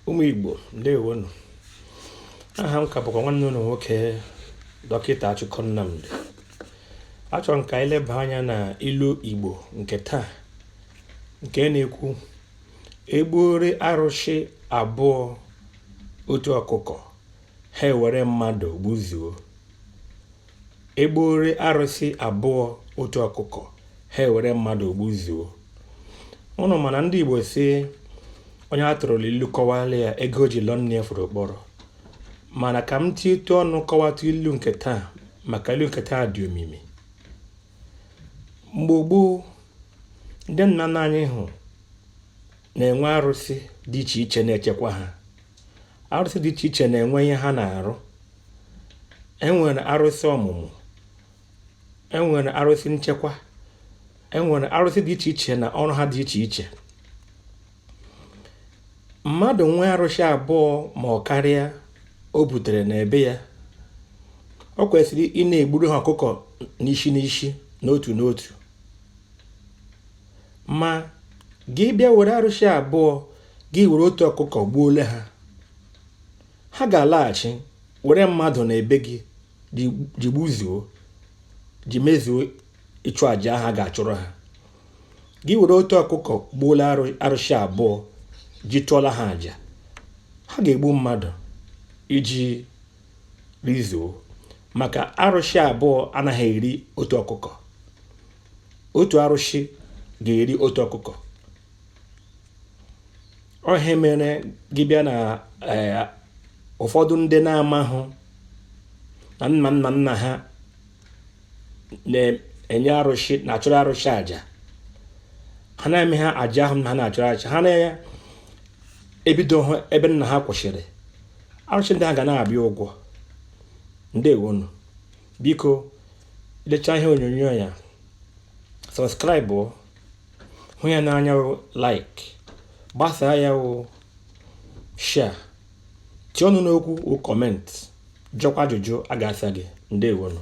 Ụmụ Igbo, ndewonu. Aha m ka bụkwa nwanne unu nwoke Dr.Achukọ Nnamdị. Achọrọ m ka anyị leba anya na ilu Igbo nke taa, nke na-ekwu egbore arụsị abụọ otu ọkụkọ, ha ewere mmadụ gbuzuo. Egbore arụsị abụọ otu ọkụkọ, ha ewere mmadụ gbuzuo. Unu mana ndị Igbo sị onye atụrụ ilu kọwala ya ego ji lọ nne furu kpọrọ. Mana ka m tietụ ọnụ kọwatụ ilu nke taa, maka ilu nke taa dị omimi. Mgbe gboo, ndị nna nna anyị hụ na-enwe arụsị dị iche iche na-echekwa ha. Arụsị dị iche iche na-enwe ihe ha na-arụ. Enwere arụsị ọmụmụ, enwere arụsị nchekwa, enwere arụsị dị iche iche na ọrụ ha dị iche iche. Mmadụ nwee arụsị abụọ ma ọ karịa o butere n'ebe ya, o kwesịrị ị na-egburu ha ọkụkọ n'isi n'isi, n'otu n'otu. Ma gị bịa were arụsị abụọ, gị were otu ọkụkọ gbuole ha, ha ga-alaghachi were mmadụ na ebe gị ji gbuzuo, ji mezuo ịchụ àjà ha ga-achụrụ ha. Gị were otu ọkụkọ gbuole arụsị abụọ, ji tụọla ha àjà, ha ga-egbu mmadụ iji rizuo, maka arụsị abụọ anaghị eri otu ọkụkọ. Otu arụsị ga-eri otu ọkụkọ. Ihe mere gị bịa na ụfọdụ ndị na-amahụ na nna nna ha na-enye arụsị, na-achụrụ arụsị àjà. Ha na-eme ha àjà ahụ ha na-achụrụ àjà, ha na-ebido ebe nna ha kwụsịrị. Arụsị ndị ha ga na-abịa ụgwọ. Ndewonu. Biko lechaa ihe onyonyo ya, subscribe, hụ ya n'anya, like, gbasaa ya, share, tie ọnụ n'okwu, comment, jụkwa ajụjụ a ga-asa gị. Ndewonu.